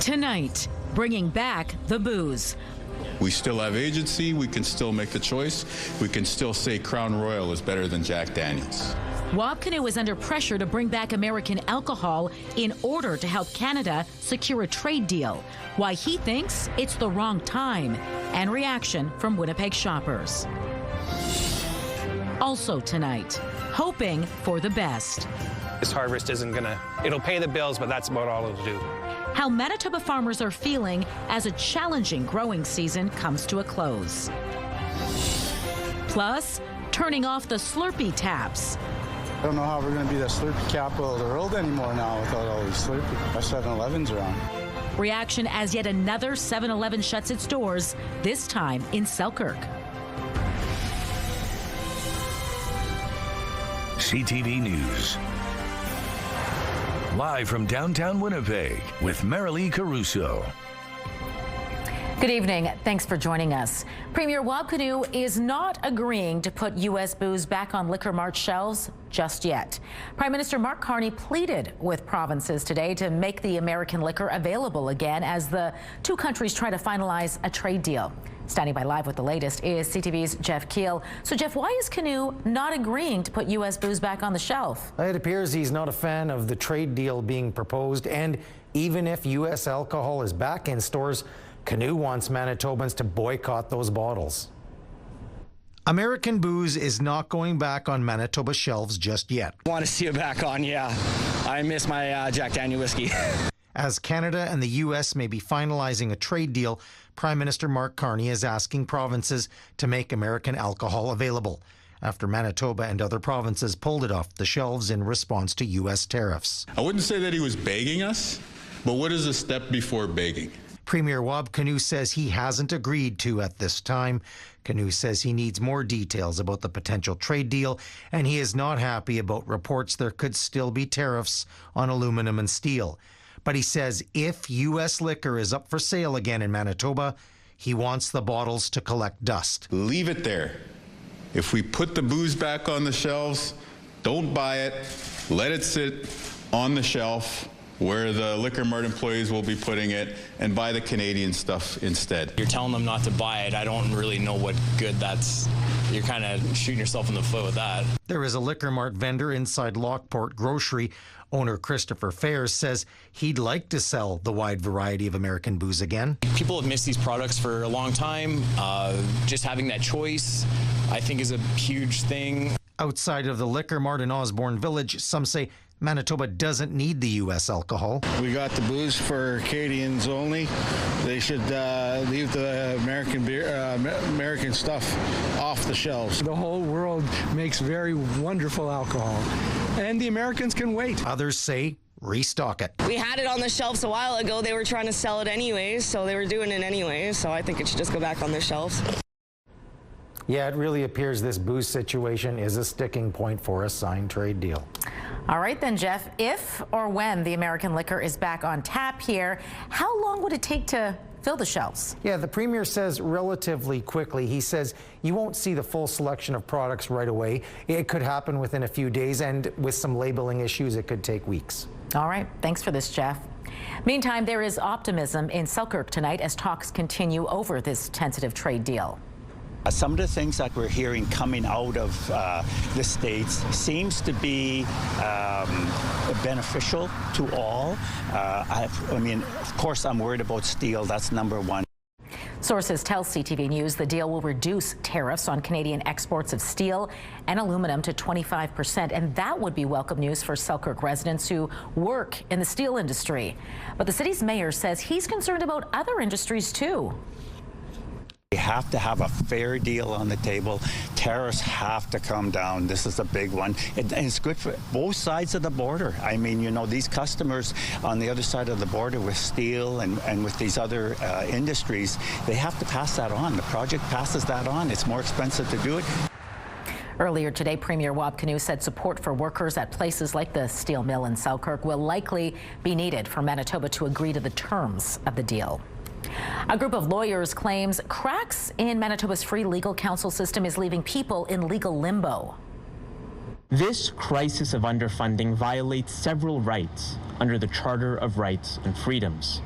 Tonight, bringing back the booze. We still have agency. We can still make the choice. We can still say Crown Royal is better than Jack Daniels. Wab Kinew is under pressure to bring back American alcohol in order to help Canada secure a trade deal. Why he thinks it's the wrong time, and reaction from Winnipeg shoppers. Also tonight, hoping for the best. This harvest it'll pay the bills, but that's about all it'll do. How Manitoba farmers are feeling as a challenging growing season comes to a close. Plus, turning off the Slurpee taps. I don't know how we're going to be the Slurpee capital of the world anymore now without all these Slurpee 7-Elevens around. Reaction as yet another 7-Eleven shuts its doors, this time in Selkirk. CTV News. Live from downtown Winnipeg with Marilee Caruso. Good evening. Thanks for joining us. Premier Wab Kinew is not agreeing to put U.S. booze back on Liquor Mart shelves just yet. Prime Minister Mark Carney pleaded with provinces today to make the American liquor available again as the two countries try to finalize a trade deal. Standing by live with the latest is CTV's Jeff Keel. So, Jeff, why is Kinew not agreeing to put U.S. booze back on the shelf? It appears he's not a fan of the trade deal being proposed, and even if U.S. alcohol is back in stores, Kinew wants Manitobans to boycott those bottles. American booze is not going back on Manitoba shelves just yet. I want to see it back on, yeah. I miss my Jack Daniel whiskey. As Canada and the U.S. may be finalizing a trade deal, Prime Minister Mark Carney is asking provinces to make American alcohol available after Manitoba and other provinces pulled it off the shelves in response to U.S. tariffs. I wouldn't say that he was begging us, but what is a step before begging? Premier Wab Kinew says he hasn't agreed to at this time. Kinew says he needs more details about the potential trade deal, and he is not happy about reports there could still be tariffs on aluminum and steel. But he says if U.S. liquor is up for sale again in Manitoba, he wants the bottles to collect dust. Leave it there. If we put the booze back on the shelves, don't buy it. Let it sit on the shelf where the Liquor Mart employees will be putting it, and buy the Canadian stuff instead. You're telling them not to buy it. I don't really know what good that's. You're kind of shooting yourself in the foot with that. There is a Liquor Mart vendor inside Lockport Grocery. Owner Christopher Fairs says he'd like to sell the wide variety of American booze again. People have missed these products for a long time. Just having that choice, I think, is a huge thing. Outside of the Liquor Mart in Osborne Village, some say Manitoba doesn't need the U.S. alcohol. We got the booze for Canadians only. They should leave the American beer, American stuff off the shelves. The whole world makes very wonderful alcohol, and the Americans can wait. Others say restock it. We had it on the shelves a while ago. They were trying to sell it anyways, so they were doing it anyways. So I think it should just go back on the shelves. Yeah, it really appears this booze situation is a sticking point for a signed trade deal. All right then, Jeff, if or when the American liquor is back on tap here, how long would it take to fill the shelves? Yeah, the Premier says relatively quickly. He says you won't see the full selection of products right away. It could happen within a few days, and with some labeling issues, it could take weeks. All right, thanks for this, Jeff. Meantime, there is optimism in Selkirk tonight as talks continue over this tentative trade deal. Some of the things that we're hearing coming out of the States seems to be beneficial to all. I mean, of course, I'm worried about steel. That's number one. Sources tell CTV News the deal will reduce tariffs on Canadian exports of steel and aluminum to 25%, and that would be welcome news for Selkirk residents who work in the steel industry. But the city's mayor says he's concerned about other industries too. We have to have a fair deal on the table. Tariffs have to come down. This is a big one. And it's good for both sides of the border. I mean, you know, these customers on the other side of the border with steel and with these other industries, they have to pass that on. The project passes that on. It's more expensive to do it. Earlier today, Premier Wab Kinew said support for workers at places like the steel mill in Selkirk will likely be needed for Manitoba to agree to the terms of the deal. A group of lawyers claims cracks in Manitoba's free legal counsel system is leaving people in legal limbo. This crisis of underfunding violates several rights under the Charter of Rights and Freedoms.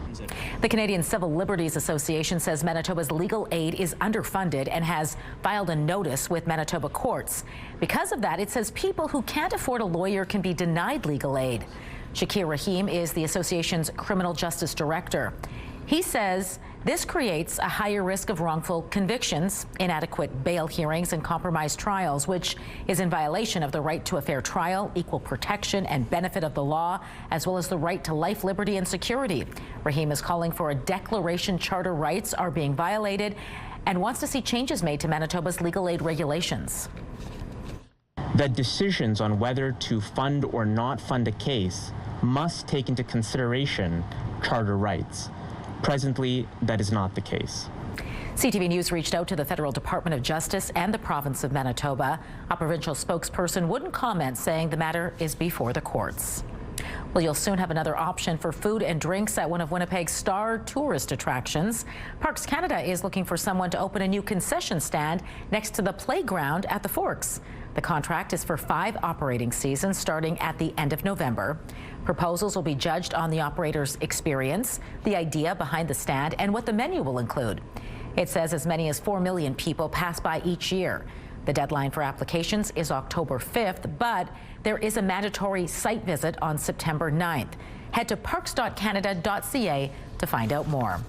The Canadian Civil Liberties Association says Manitoba's legal aid is underfunded and has filed a notice with Manitoba courts. Because of that, it says people who can't afford a lawyer can be denied legal aid. Shakir Rahim is the association's criminal justice director. He says this creates a higher risk of wrongful convictions, inadequate bail hearings, and compromised trials, which is in violation of the right to a fair trial, equal protection, and benefit of the law, as well as the right to life, liberty, and security. Rahim is calling for a declaration charter rights are being violated and wants to see changes made to Manitoba's legal aid regulations. The decisions on whether to fund or not fund a case must take into consideration charter rights. Presently, that is not the case. CTV News reached out to the Federal Department of Justice and the province of Manitoba. A provincial spokesperson wouldn't comment, saying the matter is before the courts. Well, you'll soon have another option for food and drinks at one of Winnipeg's star tourist attractions. Parks Canada is looking for someone to open a new concession stand next to the playground at the Forks. The contract is for 5 operating seasons starting at the end of November. Proposals will be judged on the operator's experience, the idea behind the stand, and what the menu will include. It says as many as 4 million people pass by each year. The deadline for applications is October 5th, but there is a mandatory site visit on September 9th. Head to parks.canada.ca to find out more.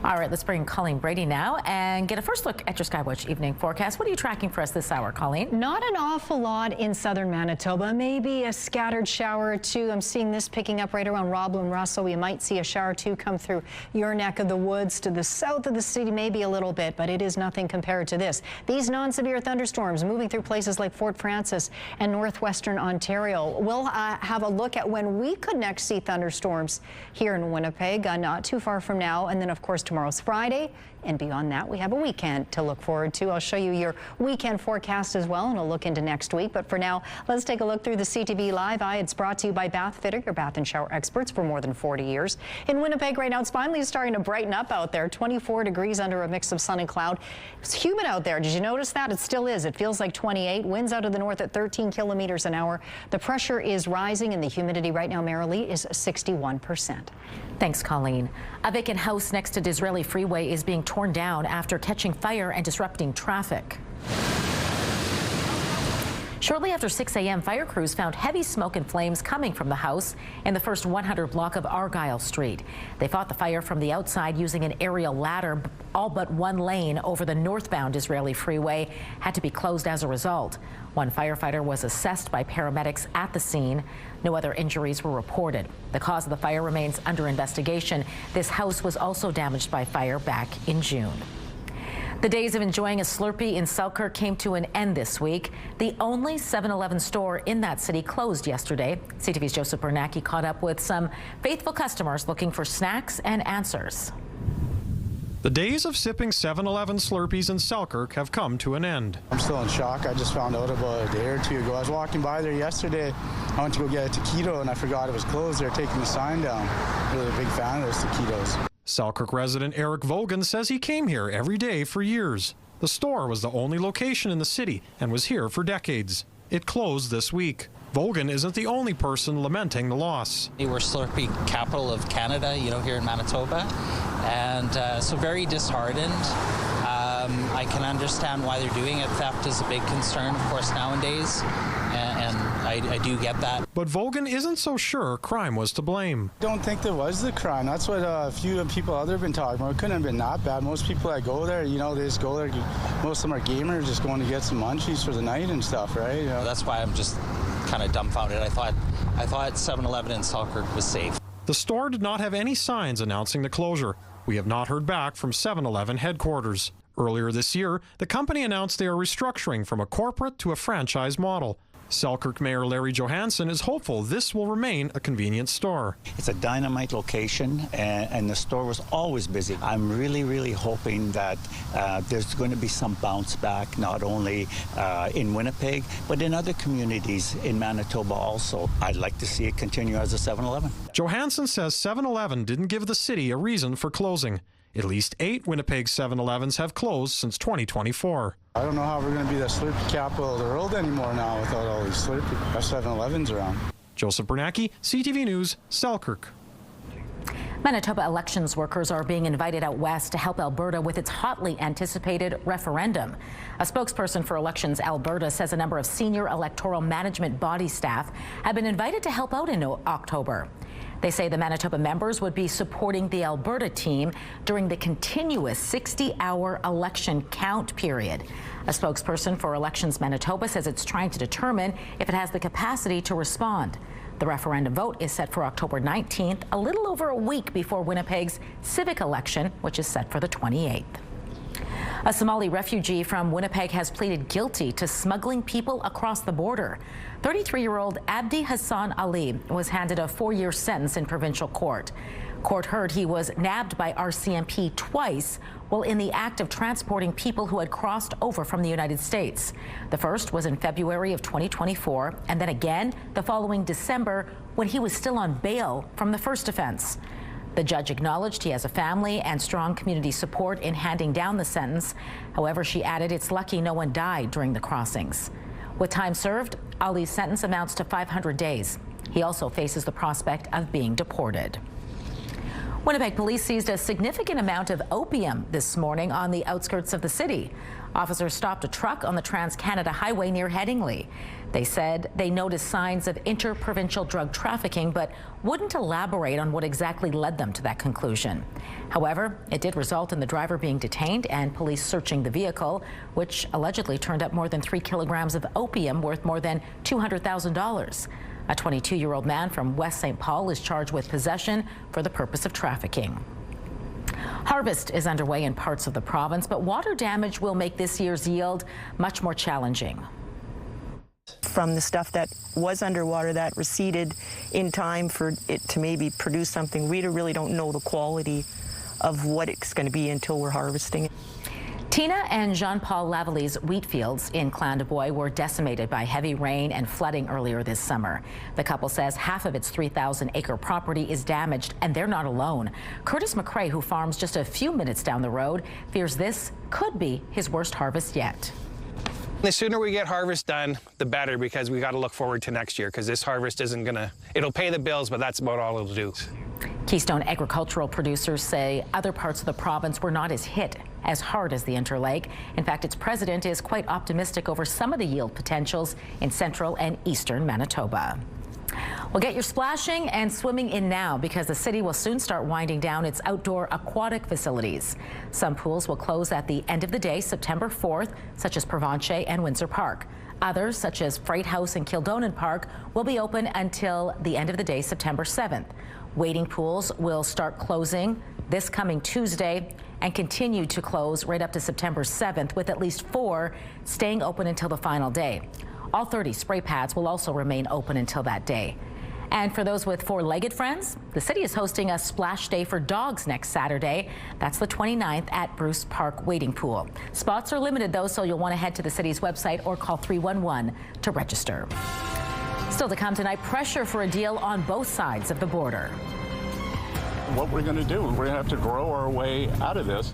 All right, let's bring Colleen Brady now and get a first look at your Skywatch evening forecast. What are you tracking for us this hour, Colleen? Not an awful lot in southern Manitoba. Maybe a scattered shower or two. I'm seeing this picking up right around Roblin, Russell. We might see a shower or two come through your neck of the woods to the south of the city, maybe a little bit, but it is nothing compared to this. These non-severe thunderstorms moving through places like Fort Francis and northwestern Ontario. We'll have a look at when we could next see thunderstorms here in Winnipeg, not too far from now, and then of course tomorrow's Friday, and beyond that we have a weekend to look forward to. I'll show you your weekend forecast as well, and I'll look into next week. But for now, let's take a look through the CTV Live Eye. It's brought to you by Bath Fitter, your bath and shower experts for more than 40 years. In Winnipeg right now, it's finally starting to brighten up out there. 24 degrees under a mix of sun and cloud. It's humid out there. Did you notice that? It still is. It feels like 28. Winds out of the north at 13 kilometers an hour. The pressure is rising, and the humidity right now, Marilee, is 61%. Thanks, Colleen. A vacant house next to Disraeli Freeway is being torn down after catching fire and disrupting traffic. Shortly after 6 a.m., fire crews found heavy smoke and flames coming from the house in the first 100 block of Argyle Street. They fought the fire from the outside using an aerial ladder. All but one lane over the northbound Disraeli Freeway had to be closed as a result. One firefighter was assessed by paramedics at the scene. No other injuries were reported. The cause of the fire remains under investigation. This house was also damaged by fire back in June. The days of enjoying a Slurpee in Selkirk came to an end this week. The only 7-Eleven store in that city closed yesterday. CTV's Joseph Bernacki caught up with some faithful customers looking for snacks and answers. The days of sipping 7-Eleven Slurpees in Selkirk have come to an end. I'm still in shock. I just found out about a day or two ago. I was walking by there yesterday. I went to go get a taquito and I forgot it was closed. They're taking the sign down. Really a big fan of those taquitos. Selkirk resident Eric Vogan says he came here every day for years. The store was the only location in the city and was here for decades. It closed this week. Vogan isn't the only person lamenting the loss. We're Slurpee capital of Canada, here in Manitoba, and so very disheartened. I can understand why they're doing it. Theft is a big concern, of course, nowadays, and I do get that. But Vogan isn't so sure crime was to blame. I don't think there was the crime. That's what a few people out there have been talking about. It couldn't have been that bad. Most people that go there, they just go there. Most of them are gamers, just going to get some munchies for the night and stuff, right? That's why I'm just kind of dumbfounded. I thought 7-Eleven in Selkirk was safe. The store did not have any signs announcing the closure. We have not heard back from 7-Eleven headquarters. Earlier this year, the company announced they are restructuring from a corporate to a franchise model. Selkirk Mayor Larry Johansson is hopeful this will remain a convenience store. It's a dynamite location, and the store was always busy. I'm really, really hoping that there's going to be some bounce back, not only in Winnipeg, but in other communities in Manitoba also. I'd like to see it continue as a 7-Eleven. Johansson says 7-Eleven didn't give the city a reason for closing. At least 8 Winnipeg 7-Elevens have closed since 2024. I don't know how we're going to be the Slurpee capital of the world anymore now without all these Slurpee 7-Elevens around. Joseph Bernacki, CTV News, Selkirk. Manitoba elections workers are being invited out west to help Alberta with its hotly anticipated referendum. A spokesperson for Elections Alberta says a number of senior electoral management body staff have been invited to help out in October. They say the Manitoba members would be supporting the Alberta team during the continuous 60-hour election count period. A spokesperson for Elections Manitoba says it's trying to determine if it has the capacity to respond. The referendum vote is set for October 19th, a little over a week before Winnipeg's civic election, which is set for the 28th. A Somali refugee from Winnipeg has pleaded guilty to smuggling people across the border. 33-year-old Abdi Hassan Ali was handed a 4-year sentence in provincial court. Court heard he was nabbed by RCMP twice while in the act of transporting people who had crossed over from the United States. The first was in February of 2024, and then again the following December when he was still on bail from the first offense. The judge acknowledged he has a family and strong community support in handing down the sentence. However, she added it's lucky no one died during the crossings. With time served, Ali's sentence amounts to 500 days. He also faces the prospect of being deported. Winnipeg police seized a significant amount of opium this morning on the outskirts of the city. Officers stopped a truck on the Trans-Canada Highway near Headingley. They said they noticed signs of interprovincial drug trafficking, but wouldn't elaborate on what exactly led them to that conclusion. However, it did result in the driver being detained and police searching the vehicle, which allegedly turned up more than 3 kilograms of opium worth more than $200,000. A 22-year-old man from West St. Paul is charged with possession for the purpose of trafficking. Harvest is underway in parts of the province, but water damage will make this year's yield much more challenging. From the stuff that was underwater that receded in time for it to maybe produce something, we really don't know the quality of what it's going to be until we're harvesting it. Tina and Jean-Paul Lavalley's wheat fields in Clan-du-Bois were decimated by heavy rain and flooding earlier this summer. The couple says half of its 3,000-acre property is damaged, and they're not alone. Curtis McRae, who farms just a few minutes down the road, fears this could be his worst harvest yet. The sooner we get harvest done, the better, because we got to look forward to next year, because this harvest isn't going to, it'll pay the bills, but that's about all it'll do. Keystone agricultural producers say other parts of the province were not as hit as hard as the Interlake. In fact, its president is quite optimistic over some of the yield potentials in central and eastern Manitoba. Well, get your splashing and swimming in now, because the city will soon start winding down its outdoor aquatic facilities. Some pools will close at the end of the day, September 4th, such as Provencher and Windsor Park. Others, such as Freight House and Kildonan Park, will be open until the end of the day, September 7th. Wading pools will start closing this coming Tuesday and continue to close right up to September 7th, with at least 4 staying open until the final day. All 30 spray pads will also remain open until that day. And for those with 4-legged friends, the city is hosting a splash day for dogs next Saturday. That's the 29th at Bruce Park Wading Pool. Spots are limited, though, so you'll want to head to the city's website or call 311 to register. Still to come tonight, pressure for a deal on both sides of the border. What we're going to do, we're going to have to grow our way out of this.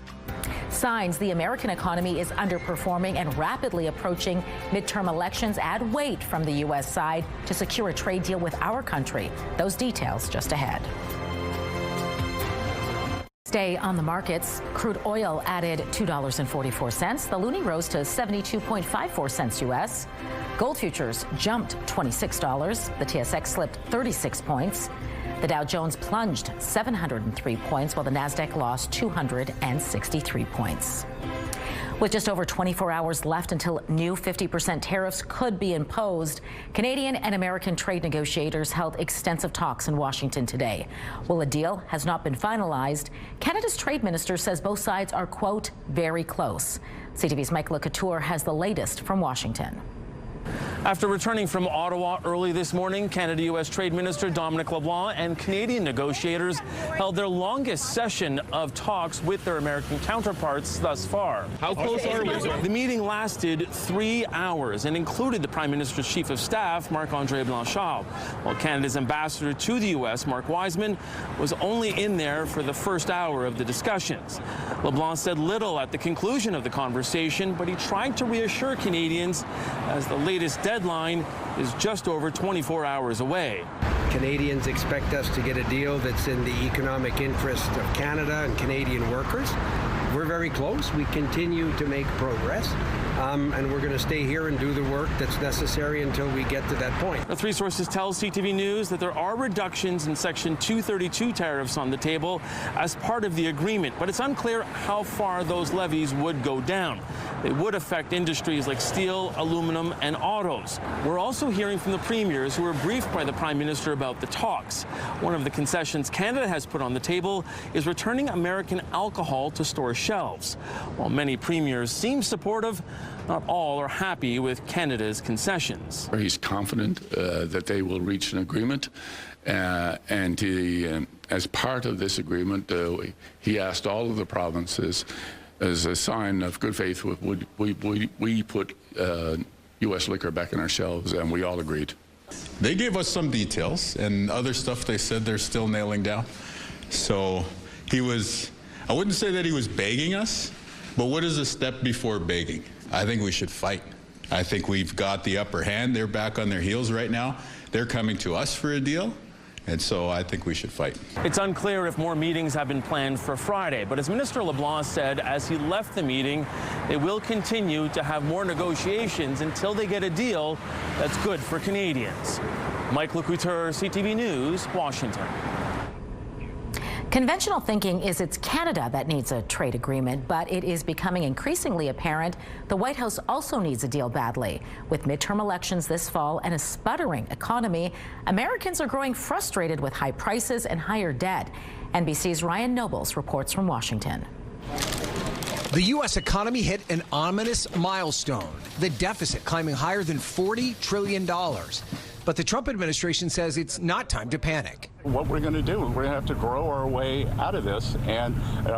Signs the American economy is underperforming and rapidly approaching midterm elections add weight from the U.S. side to secure a trade deal with our country. Those details just ahead. Stay on the markets. Crude oil added $2.44. The loonie rose to 72.54 cents U.S. Gold futures jumped $26. The TSX slipped 36 points. The Dow Jones plunged 703 points, while the Nasdaq lost 263 points. With just over 24 hours left until new 50% tariffs could be imposed, Canadian and American trade negotiators held extensive talks in Washington today. While a deal has not been finalized, Canada's trade minister says both sides are, quote, very close. CTV's Mike LeCouture has the latest from Washington. After returning from Ottawa early this morning, Canada-U.S. Trade Minister Dominic LeBlanc and Canadian negotiators held their longest session of talks with their American counterparts thus far. How close are we? The meeting lasted 3 hours and included the Prime Minister's Chief of Staff, Marc-André Blanchard, while Canada's ambassador to the U.S., Mark Wiseman, was only in there for the first hour of the discussions. LeBlanc said little at the conclusion of the conversation, but he tried to reassure Canadians as the latest deadline is just over 24 hours away. Canadians expect us to get a deal that's in the economic interest of Canada and Canadian workers. We're very close. We continue to make progress, and we're going to stay here and do the work that's necessary until we get to that point. The three sources tell CTV News that there are reductions in Section 232 tariffs on the table as part of the agreement, but it's unclear how far those levies would go down. They would affect industries like steel, aluminum, and autos. We're also hearing from the premiers who were briefed by the Prime Minister about the talks. One of the concessions Canada has put on the table is returning American alcohol to store shelves. While many premiers seem supportive, not all are happy with Canada's concessions. He's confident that they will reach an agreement, and as part of this agreement, he asked all of the provinces, as a sign of good faith, would we put U.S. liquor back on our shelves, and we all agreed. They gave us some details, and other stuff they said they're still nailing down. So he was, I wouldn't say that he was begging us, but what is a step before begging? I think we should fight. I think we've got the upper hand. They're back on their heels right now. They're coming to us for a deal. And so I think we should fight. It's unclear if more meetings have been planned for Friday, but as Minister LeBlanc said as he left the meeting, they will continue to have more negotiations until they get a deal that's good for Canadians. Mike Lecouteur, CTV News, Washington. Conventional thinking is it's Canada that needs a trade agreement, but it is becoming increasingly apparent the White House also needs a deal badly. With midterm elections this fall and a sputtering economy, Americans are growing frustrated with high prices and higher debt. NBC's Ryan Nobles reports from Washington. The U.S. economy hit an ominous milestone, the deficit climbing higher than $40 trillion. But the Trump administration says it's not time to panic. What we're going to do, we're going to have to grow our way out of this. And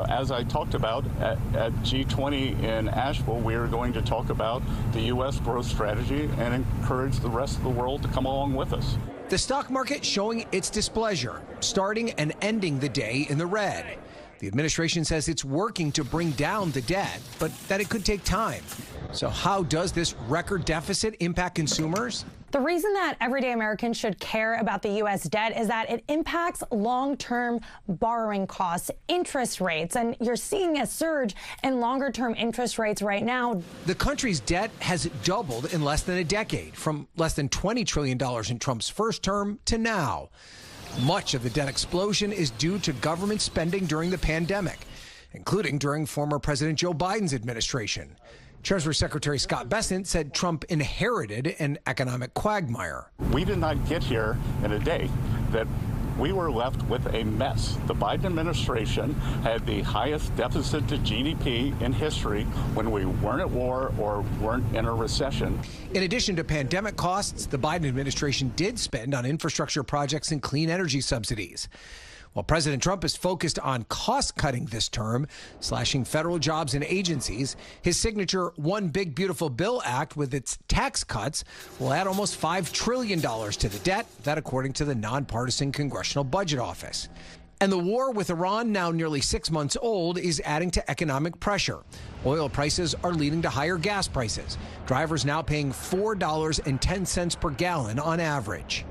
as I talked about at G20 in Asheville, we are going to talk about the U.S. growth strategy and encourage the rest of the world to come along with us. The stock market showing its displeasure, starting and ending the day in the red. The administration says it's working to bring down the debt, but that it could take time. So how does this record deficit impact consumers? The reason that everyday Americans should care about the U.S. debt is that it impacts long-term borrowing costs, interest rates, and you're seeing a surge in longer-term interest rates right now. The country's debt has doubled in less than a decade, from less than $20 trillion in Trump's first term to now. Much of the debt explosion is due to government spending during the pandemic, including during former President Joe Biden's administration. Treasury Secretary Scott Bessent said Trump inherited an economic quagmire. We did not get here in a day. That we were left with a mess. The Biden administration had the highest deficit to GDP in history when we weren't at war or weren't in a recession. In addition to pandemic costs, the Biden administration did spend on infrastructure projects and clean energy subsidies. While President Trump is focused on cost-cutting this term, slashing federal jobs and agencies, his signature One Big Beautiful Bill Act with its tax cuts will add almost $5 trillion to the debt, that according to the nonpartisan Congressional Budget Office. And the war with Iran, now nearly 6 months old, is adding to economic pressure. Oil prices are leading to higher gas prices. Drivers now paying $4.10 per gallon on average.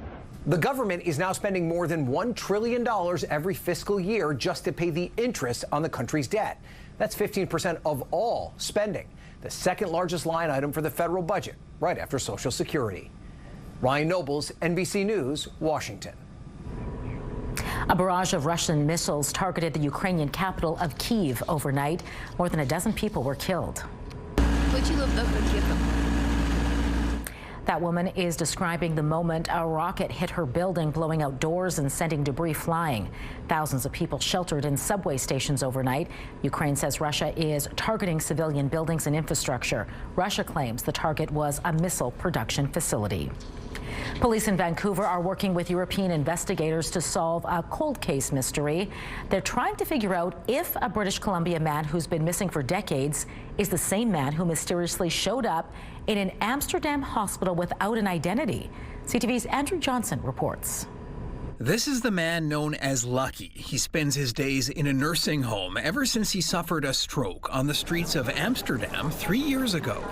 The government is now spending more than $1 trillion every fiscal year just to pay the interest on the country's debt. That's 15% of all spending, the second largest line item for the federal budget, right after Social Security. Ryan Nobles, NBC News, Washington. A barrage of Russian missiles targeted the Ukrainian capital of Kyiv overnight. More than a dozen people were killed. That woman is describing the moment a rocket hit her building, blowing out doors and sending debris flying. Thousands of people sheltered in subway stations overnight. Ukraine says Russia is targeting civilian buildings and infrastructure. Russia claims the target was a missile production facility. Police in Vancouver are working with European investigators to solve a cold case mystery. They're trying to figure out if a British Columbia man who's been missing for decades is the same man who mysteriously showed up in an Amsterdam hospital without an identity. CTV's Andrew Johnson reports. This is the man known as Lucky. He spends his days in a nursing home ever since he suffered a stroke on the streets of Amsterdam 3 years ago.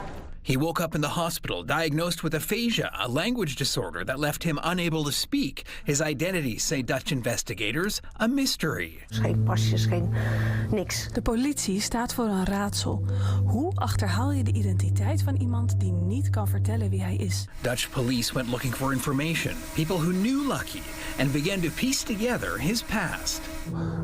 He woke up in the hospital diagnosed with aphasia, a language disorder that left him unable to speak. His identity, say Dutch investigators, a mystery. Geen pasjes, geen niks. De politie staat voor een raadsel. Hoe achterhaal je de identiteit van iemand die niet kan vertellen wie hij is? Dutch police went looking for information, people who knew Lucky, and began to piece together his past.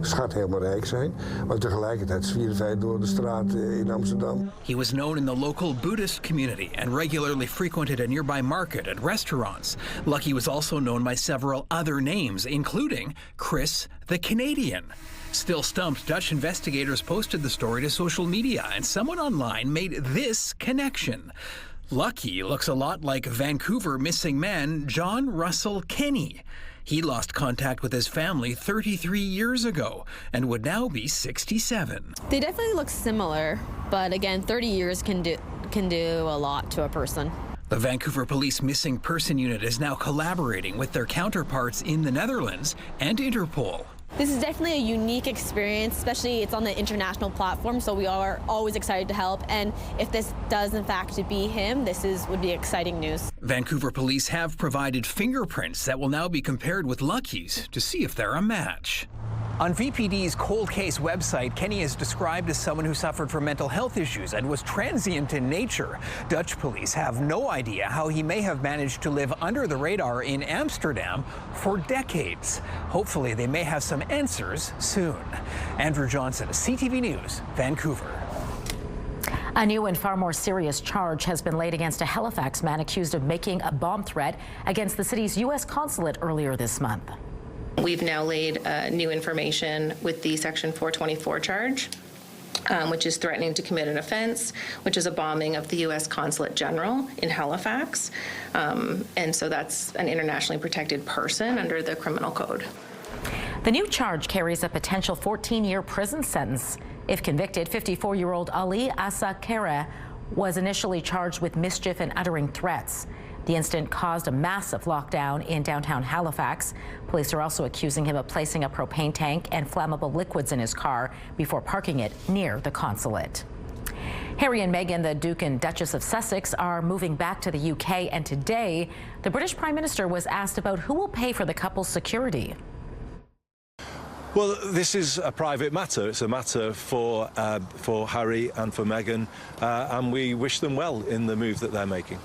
Schat helemaal rijk zijn, maar tegelijkertijd zwierf door de straat in Amsterdam. He was known in the local Buddhist community and regularly frequented a nearby market and restaurants. Lucky was also known by several other names, including Chris the Canadian. Still stumped, Dutch investigators posted the story to social media, and someone online made this connection. Lucky looks a lot like Vancouver missing man John Russell Kenny. He lost contact with his family 33 years ago and would now be 67. They definitely look similar, but again, 30 years can do a lot to a person. The Vancouver Police Missing Person Unit is now collaborating with their counterparts in the Netherlands and Interpol. This is definitely a unique experience, especially it's on the international platform, so we are always excited to help. And if this does in fact be him, would be exciting news. Vancouver police have provided fingerprints that will now be compared with Lucky's to see if they're a match. On VPD's cold case website, Kenny is described as someone who suffered from mental health issues and was transient in nature. Dutch police have no idea how he may have managed to live under the radar in Amsterdam for decades. Hopefully, they may have some answers soon. Andrew Johnson, CTV News, Vancouver. A new and far more serious charge has been laid against a Halifax man accused of making a bomb threat against the city's U.S. consulate earlier this month. We've now laid new information with the Section 424 charge, which is threatening to commit an offense, which is a bombing of the U.S. Consulate General in Halifax. And so that's an internationally protected person under the criminal code. The new charge carries a potential 14-year prison sentence. If convicted, 54-year-old Ali Asa Kere was initially charged with mischief and uttering threats. The incident caused a massive lockdown in downtown Halifax. Police are also accusing him of placing a propane tank and flammable liquids in his car before parking it near the consulate. Harry and Meghan, the Duke and Duchess of Sussex, are moving back to the UK, and today the British Prime Minister was asked about who will pay for the couple's security. Well, this is a private matter. It's a matter for Harry and for Meghan, and we wish them well in the move that they're making.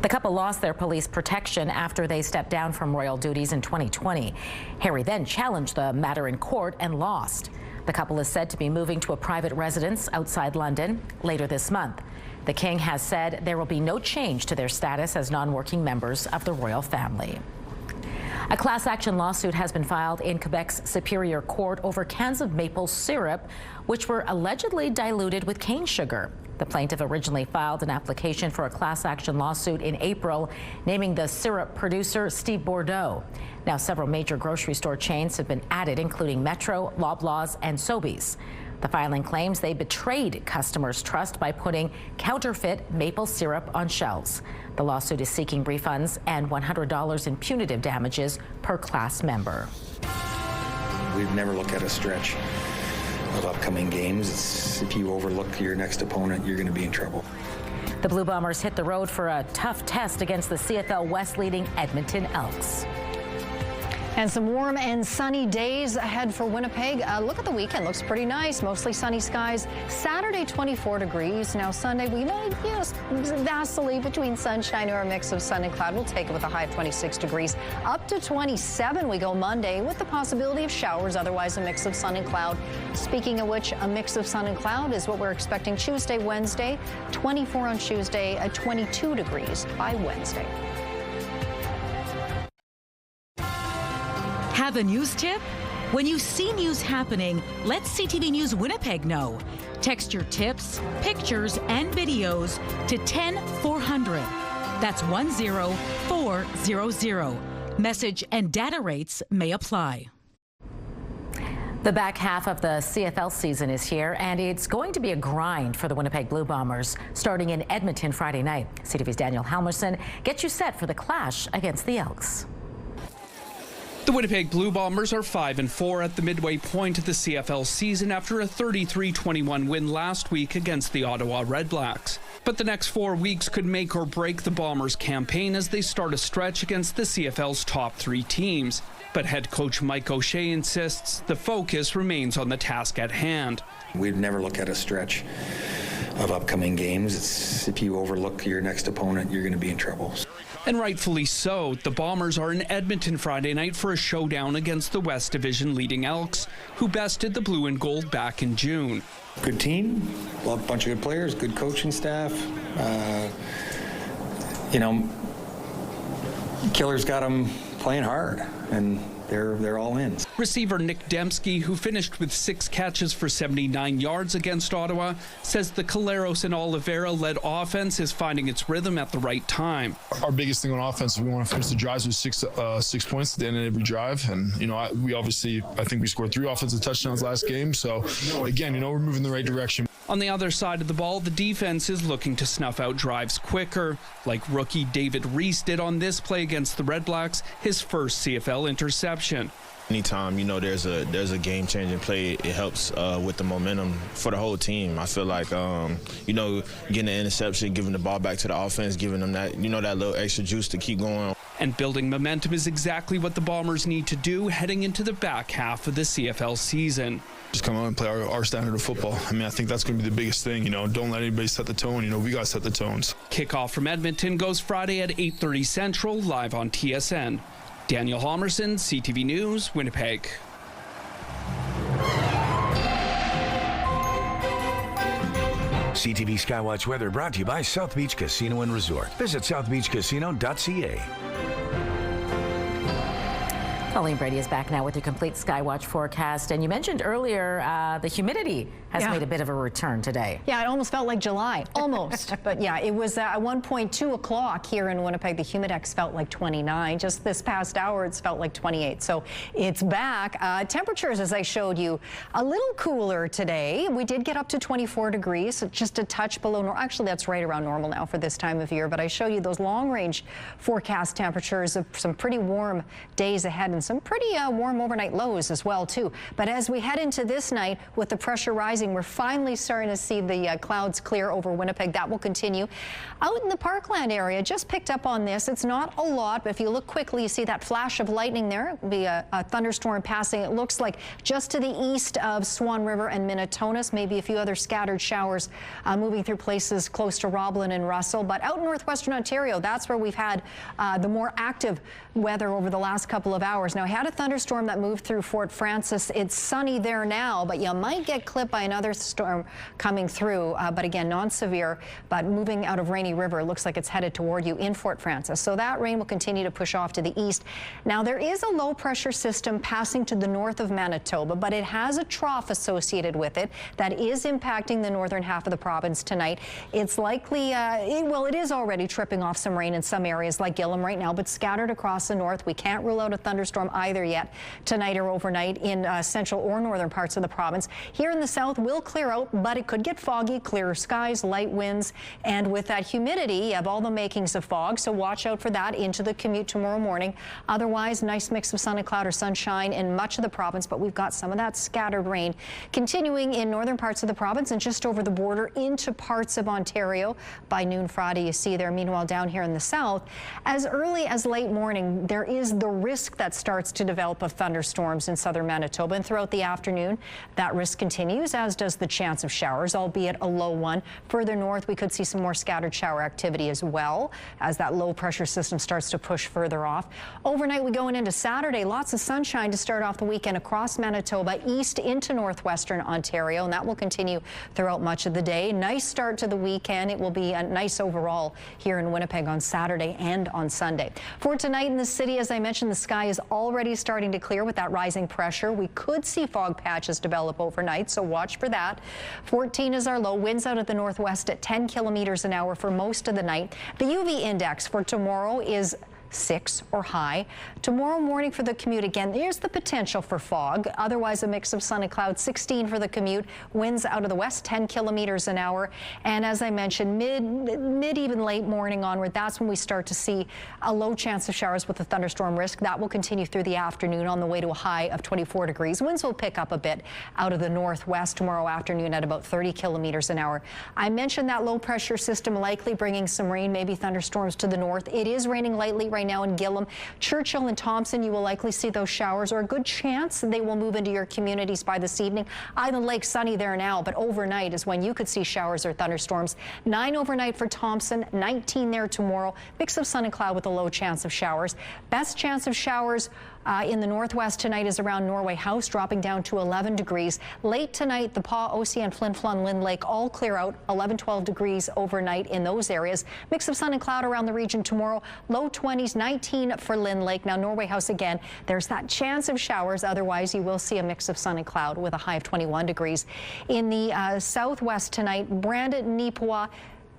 The couple lost their police protection after they stepped down from royal duties in 2020. Harry then challenged the matter in court and lost. The couple is said to be moving to a private residence outside London later this month. The king has said there will be no change to their status as non-working members of the royal family. A class action lawsuit has been filed in Quebec's Superior Court over cans of maple syrup, which were allegedly diluted with cane sugar. The plaintiff originally filed an application for a class action lawsuit in April, naming the syrup producer Steve Bordeaux. Now, several major grocery store chains have been added, including Metro, Loblaws, and Sobeys. The filing claims they betrayed customers' trust by putting counterfeit maple syrup on shelves. The lawsuit is seeking refunds and $100 in punitive damages per class member. We've never looked at a stretch of upcoming games. If you overlook your next opponent, you're going to be in trouble. The Blue Bombers hit the road for a tough test against the CFL West leading Edmonton Elks. And some warm and sunny days ahead for Winnipeg. Look at the weekend. Looks pretty nice. Mostly sunny skies. Saturday, 24 degrees. Now, Sunday, we might vacillate between sunshine or a mix of sun and cloud. We'll take it with a high of 26 degrees. Up to 27 we go Monday with the possibility of showers. Otherwise, a mix of sun and cloud. Speaking of which, a mix of sun and cloud is what we're expecting Tuesday, Wednesday. 24 on Tuesday, 22 degrees by Wednesday. Have a news tip? When you see news happening, let CTV News Winnipeg know. Text your tips, pictures, and videos to 10400. That's 10400. Message and data rates may apply. The back half of the CFL season is here, and it's going to be a grind for the Winnipeg Blue Bombers, starting in Edmonton Friday night. CTV's Daniel Halmerson gets you set for the clash against the Elks. The Winnipeg Blue Bombers are 5-4 at the midway point of the CFL season after a 33-21 win last week against the Ottawa Redblacks. But the next 4 weeks could make or break the Bombers' campaign as they start a stretch against the CFL's top 3 teams. But head coach Mike O'Shea insists the focus remains on the task at hand. We'd never look at a stretch of upcoming games. It's, if you overlook your next opponent, you're going to be in trouble. And rightfully so. The Bombers are in Edmonton Friday night for a showdown against the West Division leading Elks, who bested the Blue and Gold back in June. Good team, a bunch of good players, good coaching staff. Killer's got them playing hard, and they're all in. Receiver Nick Dembski, who finished with 6 catches for 79 yards against Ottawa, says the Caleros and Oliveira-led offense is finding its rhythm at the right time. Our biggest thing on offense is we want to finish the drives with 6 points at the end of every drive, and I think we scored 3 offensive touchdowns last game. So again, we're moving in the right direction. On the other side of the ball, the defense is looking to snuff out drives quicker, like rookie David Reese did on this play against the Redblacks, his first CFL interception. Anytime, there's a game-changing play, it helps with the momentum for the whole team. I feel like, getting an interception, giving the ball back to the offense, giving them that, that little extra juice to keep going. And building momentum is exactly what the Bombers need to do heading into the back half of the CFL season. Just come out and play our standard of football. I think that's going to be the biggest thing. Don't let anybody set the tone. We got to set the tones. Kickoff from Edmonton goes Friday at 8:30 Central, live on TSN. Daniel Halmerson, CTV News, Winnipeg. CTV Skywatch weather brought to you by South Beach Casino and Resort. Visit southbeachcasino.ca. Colleen Brady is back now with your complete Skywatch forecast. And you mentioned earlier the humidity has made a bit of a return today. Yeah, it almost felt like July, almost. But yeah, it was at 1:02 o'clock here in Winnipeg. The humidex felt like 29. Just this past hour, it's felt like 28. So it's back. Temperatures, as I showed you, a little cooler today. We did get up to 24 degrees, just a touch below normal. Actually, that's right around normal now for this time of year. But I show you those long-range forecast temperatures of some pretty warm days ahead and some pretty warm overnight lows as well, too. But as we head into this night with the pressure rising, we're finally starting to see the clouds clear over Winnipeg. That will continue. Out in the Parkland area, just picked up on this. It's not a lot, but if you look quickly, you see that flash of lightning there. It will be a thunderstorm passing. It looks like just to the east of Swan River and Minnetonka, maybe a few other scattered showers moving through places close to Roblin and Russell. But out in northwestern Ontario, that's where we've had the more active weather over the last couple of hours. Now, I had a thunderstorm that moved through Fort Frances. It's sunny there now, but you might get clipped by another storm coming through. But again, non-severe, but moving out of Rainy River. Looks like it's headed toward you in Fort Frances. So that rain will continue to push off to the east. Now, there is a low pressure system passing to the north of Manitoba, but it has a trough associated with it that is impacting the northern half of the province tonight. It's likely, it is already tripping off some rain in some areas like Gillam right now, but scattered across the north. We can't rule out a thunderstorm either yet tonight or overnight in central or northern parts of the province. Here in the south will clear out, but it could get foggy, clearer skies, light winds, and with that humidity, you have all the makings of fog, so watch out for that into the commute tomorrow morning. Otherwise, nice mix of sun and cloud or sunshine in much of the province, but we've got some of that scattered rain continuing in northern parts of the province and just over the border into parts of Ontario. By noon Friday, you see there. Meanwhile, down here in the south, as early as late morning, there is the risk that starts to develop of thunderstorms in southern Manitoba, and throughout the afternoon, that risk continues, as does the chance of showers, albeit a low one. Further north, we could see some more scattered shower activity as well as that low pressure system starts to push further off. Overnight, we going into Saturday, lots of sunshine to start off the weekend across Manitoba, east into northwestern Ontario, and that will continue throughout much of the day. Nice start to the weekend. It will be a nice overall here in Winnipeg on Saturday and on Sunday. For tonight in the city, as I mentioned, the sky is already starting to clear with that rising pressure. We could see fog patches develop overnight, so watch for that. 14 is our low. Winds out of the northwest at 10 kilometers an hour for most of the night. The UV index for tomorrow is 6 or high. Tomorrow morning for the commute again, there's the potential for fog. Otherwise, a mix of sun and clouds. 16 for the commute. Winds out of the west, 10 kilometers an hour. And as I mentioned, mid even late morning onward, that's when we start to see a low chance of showers with a thunderstorm risk. That will continue through the afternoon on the way to a high of 24 degrees. Winds will pick up a bit out of the northwest tomorrow afternoon at about 30 kilometers an hour. I mentioned that low pressure system likely bringing some rain, maybe thunderstorms to the north. It is raining lightly right now in Gillam. Churchill and Thompson, you will likely see those showers, or a good chance they will move into your communities by this evening. Island Lake sunny there now, but overnight is when you could see showers or thunderstorms. 9 overnight for Thompson, 19 there tomorrow. Mix of sun and cloud with a low chance of showers. Best chance of showers in the northwest tonight is around Norway House, dropping down to 11 degrees. Late tonight, the Paw, Ocean, Flin Flon, Lynn Lake all clear out, 11, 12 degrees overnight in those areas. Mix of sun and cloud around the region tomorrow. Low 20s, 19 for Lynn Lake. Now Norway House again, there's that chance of showers. Otherwise, you will see a mix of sun and cloud with a high of 21 degrees. In the southwest tonight, Brandon, Neepawa,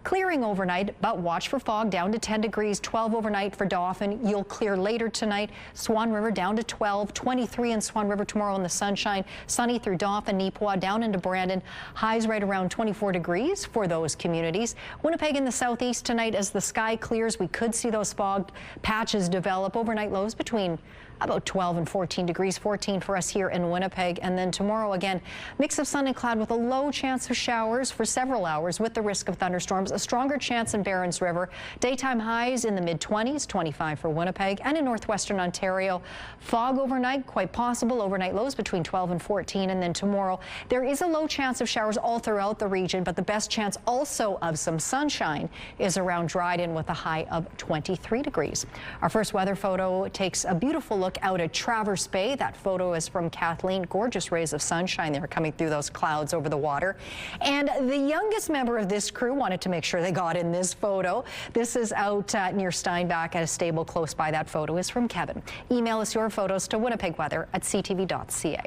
clearing overnight, but watch for fog down to 10 degrees, 12 overnight for Dauphin. You'll clear later tonight. Swan River down to 12, 23 in Swan River tomorrow in the sunshine. Sunny through Dauphin, Neepawa, down into Brandon. Highs right around 24 degrees for those communities. Winnipeg in the southeast tonight as the sky clears. We could see those fog patches develop. Overnight lows between about 12 and 14 degrees, 14 for us here in Winnipeg. And then tomorrow again, mix of sun and cloud with a low chance of showers for several hours with the risk of thunderstorms. A stronger chance in Barons River. Daytime highs in the mid-20s, 25 for Winnipeg, and in northwestern Ontario. Fog overnight, quite possible. Overnight lows between 12 and 14. And then tomorrow, there is a low chance of showers all throughout the region, but the best chance also of some sunshine is around Dryden with a high of 23 degrees. Our first weather photo takes a beautiful look out at Traverse Bay. That photo is from Kathleen. Gorgeous rays of sunshine there coming through those clouds over the water. And the youngest member of this crew wanted to make sure they got in this photo. This is out near Steinbach at a stable close by. That photo is from Kevin. Email us your photos to winnipegweather@ctv.ca.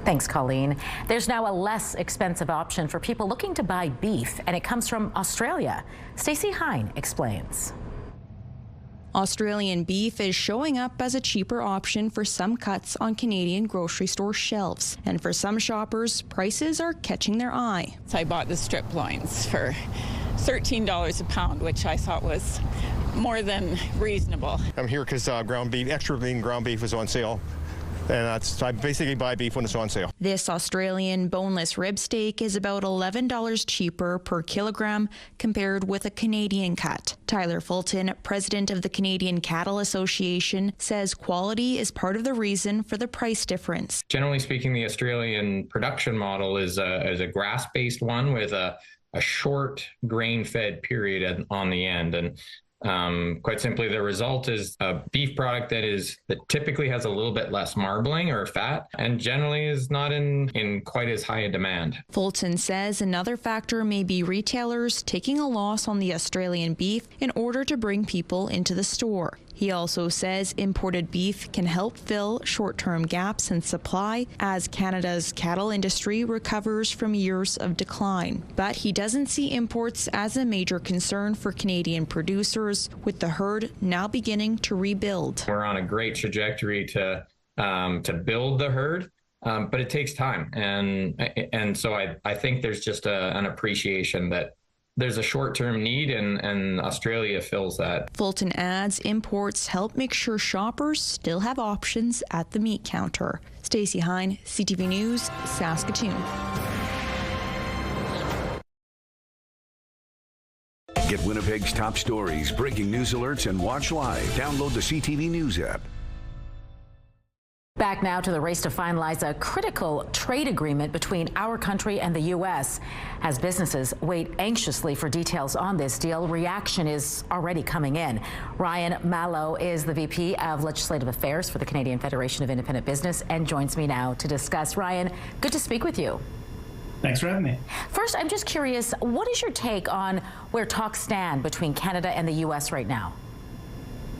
Thanks, Colleen. There's now a less expensive option for people looking to buy beef, and it comes from Australia. Stacey Hine explains. Australian beef is showing up as a cheaper option for some cuts on Canadian grocery store shelves. And for some shoppers, prices are catching their eye. I bought the strip loins for $13 a pound, which I thought was more than reasonable. I'm here because ground beef, extra lean ground beef is on sale. And I basically buy beef when it's on sale. This Australian boneless rib steak is about $11 cheaper per kilogram compared with a Canadian cut. Tyler Fulton, president of the Canadian Cattle Association, says quality is part of the reason for the price difference. Generally speaking, the Australian production model is a grass-based one with a short grain-fed period on the end. And quite simply, the result is a beef product that typically has a little bit less marbling or fat and generally is not in quite as high a demand. Fulton says another factor may be retailers taking a loss on the Australian beef in order to bring people into the store. He also says imported beef can help fill short-term gaps in supply as Canada's cattle industry recovers from years of decline. But he doesn't see imports as a major concern for Canadian producers, with the herd now beginning to rebuild. We're on a great trajectory to build the herd. But it takes time. And so I think there's just an appreciation that there's a short-term need, and Australia fills that. Fulton adds imports help make sure shoppers still have options at the meat counter. Stacey Hine, CTV News, Saskatoon. Get Winnipeg's top stories, breaking news alerts, and watch live. Download the CTV News app. Back now to the race to finalize a critical trade agreement between our country and the U.S. As businesses wait anxiously for details on this deal, reaction is already coming in. Ryan Mallow is the VP of Legislative Affairs for the Canadian Federation of Independent Business and joins me now to discuss. Ryan, good to speak with you. Thanks for having me. First, I'm just curious, what is your take on where talks stand between Canada and the U.S. right now?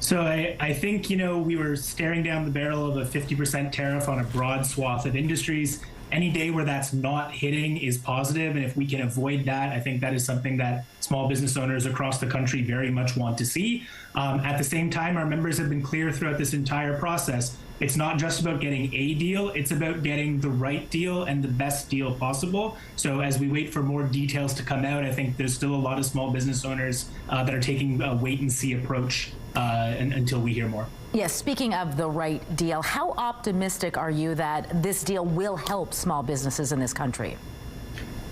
So I think, we were staring down the barrel of a 50% tariff on a broad swath of industries. Any day where that's not hitting is positive, and if we can avoid that, I think that is something that small business owners across the country very much want to see. At the same time, our members have been clear throughout this entire process. It's not just about getting a deal, it's about getting the right deal and the best deal possible. So as we wait for more details to come out, I think there's still a lot of small business owners that are taking a wait and see approach until we hear more. Yes, speaking of the right deal, how optimistic are you that this deal will help small businesses in this country?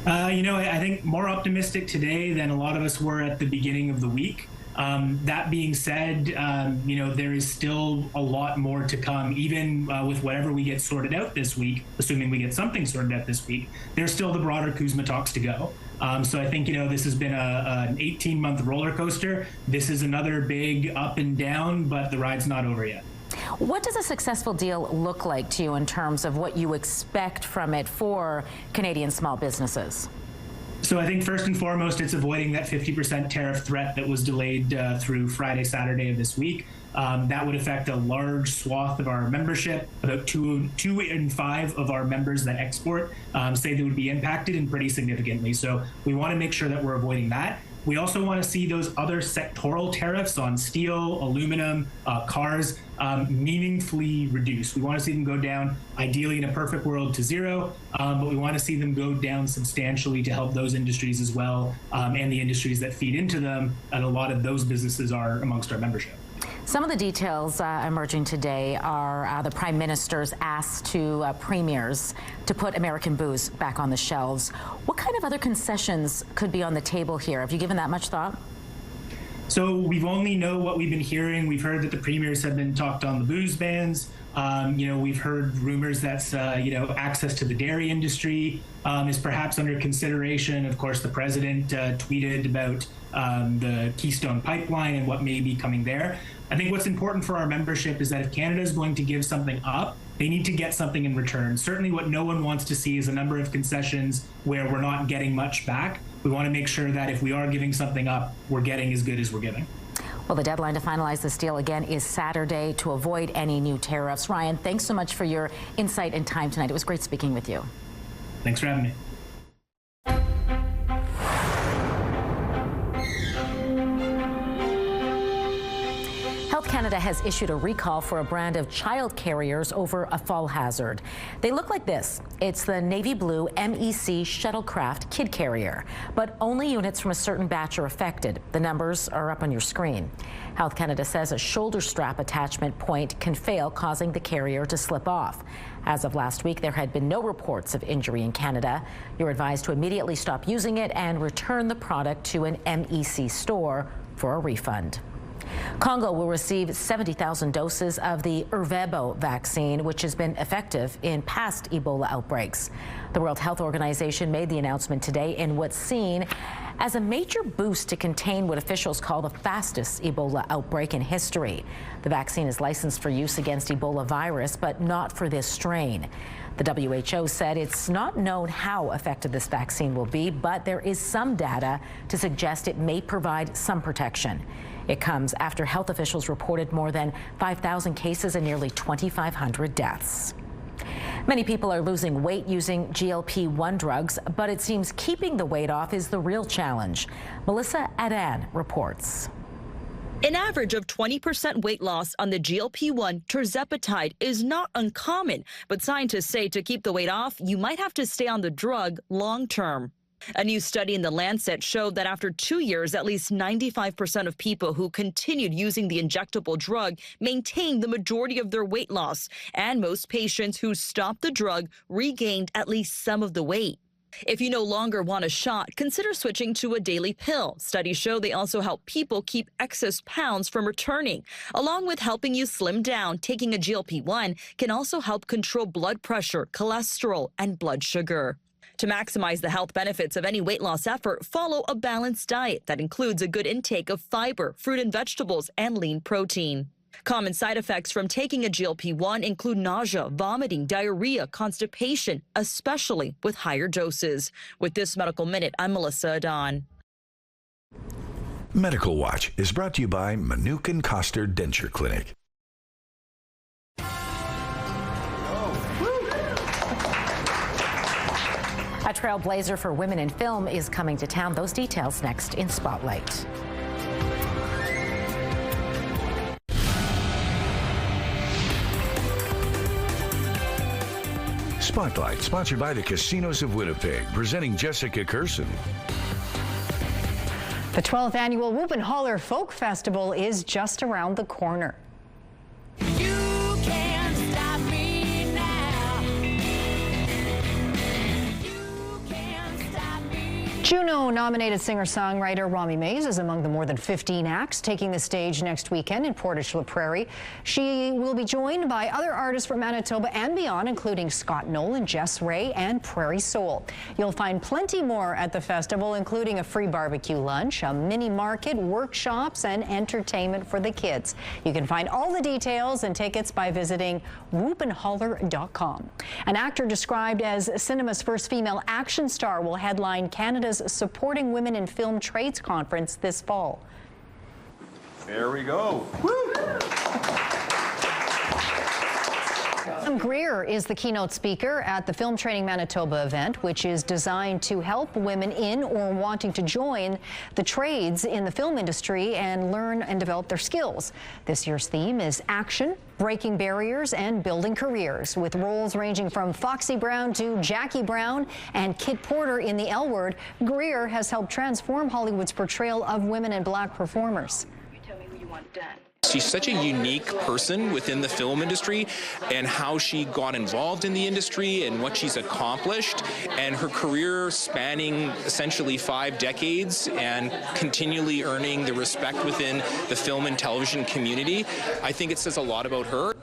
I think more optimistic today than a lot of us were at the beginning of the week. That being said, there is still a lot more to come, even with whatever we get sorted out this week, assuming we get something sorted out this week. There's still the broader CUSMA talks to go. So I think, this has been an 18-month roller coaster. This is another big up and down, but the ride's not over yet. What does a successful deal look like to you in terms of what you expect from it for Canadian small businesses? So I think first and foremost, it's avoiding that 50% tariff threat that was delayed through Friday, Saturday of this week. That would affect a large swath of our membership. About two in five of our members that export say they would be impacted, and pretty significantly. So we want to make sure that we're avoiding that. We also want to see those other sectoral tariffs on steel, aluminum, cars meaningfully reduced. We want to see them go down, ideally in a perfect world, to zero, but we want to see them go down substantially to help those industries as well, and the industries that feed into them, and a lot of those businesses are amongst our membership. Some of the details emerging today are the Prime Minister's ask to premiers to put American booze back on the shelves. What kind of other concessions could be on the table here? Have you given that much thought? So we've only know what we've been hearing. We've heard that the premiers have been talked on the booze bans. We've heard rumors that, access to the dairy industry is perhaps under consideration. Of course, the president tweeted about the Keystone Pipeline and what may be coming there. I think what's important for our membership is that if Canada is going to give something up, they need to get something in return. Certainly what no one wants to see is a number of concessions where we're not getting much back. We want to make sure that if we are giving something up, we're getting as good as we're giving. Well, the deadline to finalize this deal again is Saturday to avoid any new tariffs. Ryan, thanks so much for your insight and time tonight. It was great speaking with you. Thanks for having me. Health Canada has issued a recall for a brand of child carriers over a fall hazard. They look like this. It's the navy blue MEC shuttlecraft kid carrier, but only units from a certain batch are affected. The numbers are up on your screen. Health Canada says a shoulder strap attachment point can fail, causing the carrier to slip off. As of last week, there had been no reports of injury in Canada. You're advised to immediately stop using it and return the product to an MEC store for a refund. Congo will receive 70,000 doses of the Ervebo vaccine, which has been effective in past Ebola outbreaks. The World Health Organization made the announcement today in what's seen as a major boost to contain what officials call the fastest Ebola outbreak in history. The vaccine is licensed for use against Ebola virus, but not for this strain. The WHO said it's not known how effective this vaccine will be, but there is some data to suggest it may provide some protection. It comes after health officials reported more than 5,000 cases and nearly 2,500 deaths. Many people are losing weight using GLP-1 drugs, but it seems keeping the weight off is the real challenge. Melissa Adan reports. An average of 20% weight loss on the GLP-1 tirzepatide is not uncommon, but scientists say to keep the weight off, you might have to stay on the drug long term. A new study in The Lancet showed that after 2 years, at least 95% of people who continued using the injectable drug maintained the majority of their weight loss, and most patients who stopped the drug regained at least some of the weight. If you no longer want a shot, consider switching to a daily pill. Studies show they also help people keep excess pounds from returning. Along with helping you slim down, taking a GLP-1 can also help control blood pressure, cholesterol, and blood sugar. To maximize the health benefits of any weight loss effort, follow a balanced diet that includes a good intake of fiber, fruit and vegetables, and lean protein. Common side effects from taking a GLP-1 include nausea, vomiting, diarrhea, constipation, especially with higher doses. With this Medical Minute, I'm Melissa Adan. Medical Watch is brought to you by Manukin Koster Denture Clinic. A trailblazer for women in film is coming to town. Those details next in Spotlight. Spotlight, sponsored by the Casinos of Winnipeg, presenting Jessica Curson. The 12th annual Whoop and Holler Folk Festival is just around the corner. Juno-nominated singer-songwriter Romy Mays is among the more than 15 acts taking the stage next weekend in Portage la Prairie. She will be joined by other artists from Manitoba and beyond, including Scott Nolan, Jess Ray, and Prairie Soul. You'll find plenty more at the festival, including a free barbecue lunch, a mini market, workshops, and entertainment for the kids. You can find all the details and tickets by visiting whoopandholler.com. An actor described as cinema's first female action star will headline Canada's Supporting Women in Film Trades Conference this fall. There we go. Greer is the keynote speaker at the Film Training Manitoba event, which is designed to help women in or wanting to join the trades in the film industry and learn and develop their skills. This year's theme is action, breaking barriers, and building careers, with roles ranging from Foxy Brown to Jackie Brown and Kid Porter in The L Word. Greer has helped transform Hollywood's portrayal of women and black performers. You tell me what you want done. She's such a unique person within the film industry, and how she got involved in the industry and what she's accomplished, and her career spanning essentially 5 decades and continually earning the respect within the film and television community. I think it says a lot about her.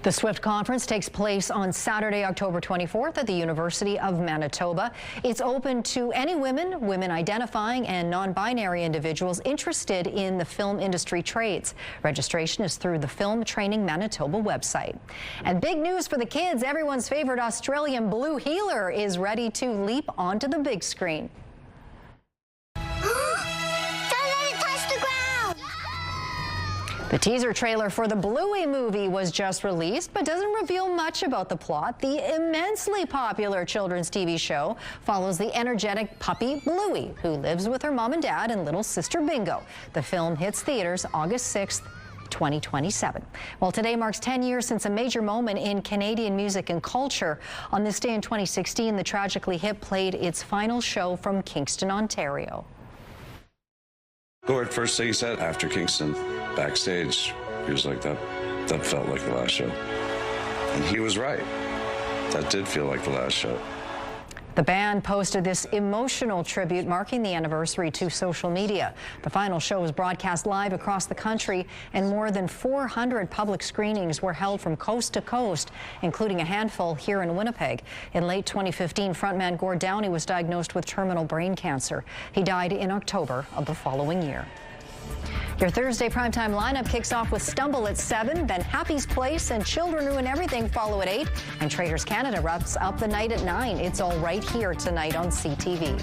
The SWIFT conference takes place on Saturday, October 24th at the University of Manitoba. It's open to any women, women identifying, and non-binary individuals interested in the film industry trades. Registration is through the Film Training Manitoba website. And big news for the kids, everyone's favorite Australian blue heeler is ready to leap onto the big screen. The teaser trailer for the Bluey movie was just released, but doesn't reveal much about the plot. The immensely popular children's TV show follows the energetic puppy Bluey, who lives with her mom and dad and little sister Bingo. The film hits theaters August 6th, 2027. Well, today marks 10 years since a major moment in Canadian music and culture. On this day in 2016, the Tragically Hip played its final show from Kingston, Ontario. Gord, first thing he said after Kingston, backstage, he was like, that felt like the last show. And he was right. That did feel like the last show. The band posted this emotional tribute marking the anniversary to social media. The final show was broadcast live across the country, and more than 400 public screenings were held from coast to coast, including a handful here in Winnipeg. In late 2015, frontman Gord Downie was diagnosed with terminal brain cancer. He died in October of the following year. Your Thursday primetime lineup kicks off with Stumble at 7, then Happy's Place and Children Ruin Everything follow at 8, and Traders Canada wraps up the night at 9. It's all right here tonight on CTV.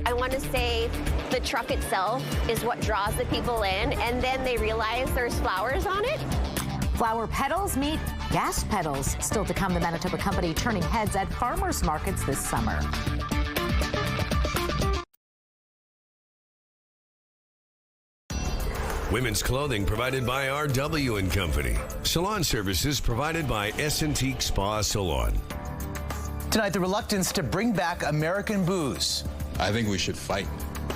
I want to say the truck itself is what draws the people in, and then they realize there's flowers on it. Flower petals meet gas pedals. Still to come, the Manitoba company turning heads at farmers markets this summer. Women's clothing provided by RW & Company. Salon services provided by S&Teak Spa Salon. Tonight, the reluctance to bring back American booze. I think we should fight.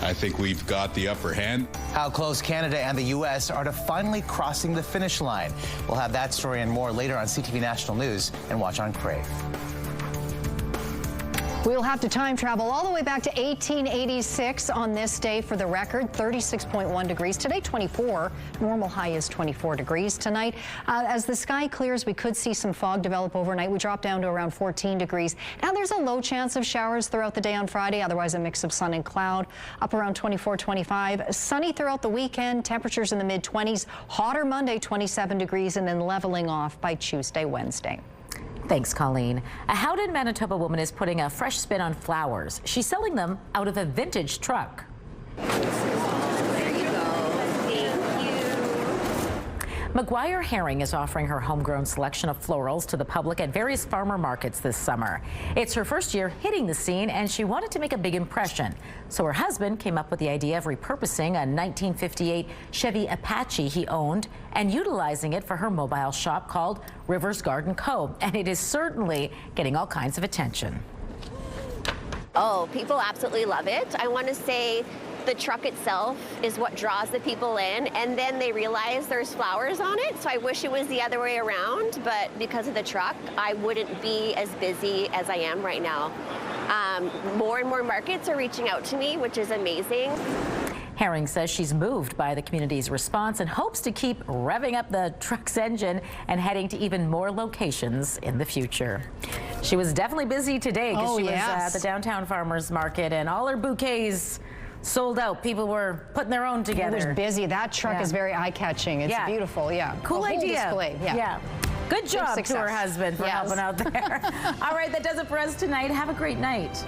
I think we've got the upper hand. How close Canada and the U.S. are to finally crossing the finish line. We'll have that story and more later on CTV National News, and watch on Crave. We'll have to time travel all the way back to 1886 on this day for the record, 36.1 degrees. Today, 24. Normal high is 24 degrees tonight. As the sky clears, we could see some fog develop overnight. We drop down to around 14 degrees. Now, there's a low chance of showers throughout the day on Friday, otherwise a mix of sun and cloud, up around 24, 25. Sunny throughout the weekend, temperatures in the mid-20s. Hotter Monday, 27 degrees, and then leveling off by Tuesday, Wednesday. Thanks, Colleen. A Howden, Manitoba woman is putting a fresh spin on flowers. She's selling them out of a vintage truck. McGuire Herring is offering her homegrown selection of florals to the public at various farmer markets this summer. It's her first year hitting the scene, and she wanted to make a big impression. So her husband came up with the idea of repurposing a 1958 Chevy Apache he owned and utilizing it for her mobile shop called Rivers Garden Co. And it is certainly getting all kinds of attention. Oh, people absolutely love it. I want to say the truck itself is what draws the people in, and then they realize there's flowers on it. So I wish it was the other way around, but because of the truck, I wouldn't be as busy as I am right now. More and more markets are reaching out to me, which is amazing. Herring says she's moved by the community's response and hopes to keep revving up the truck's engine and heading to even more locations in the future. She was definitely busy today because she was at the downtown farmers market, and all her bouquets sold out. People were putting their own together. It was busy. That truck is very eye-catching. It's beautiful. Yeah. Cool idea. Display. Yeah. Good job to her husband for helping out there. All right, that does it for us tonight. Have a great night.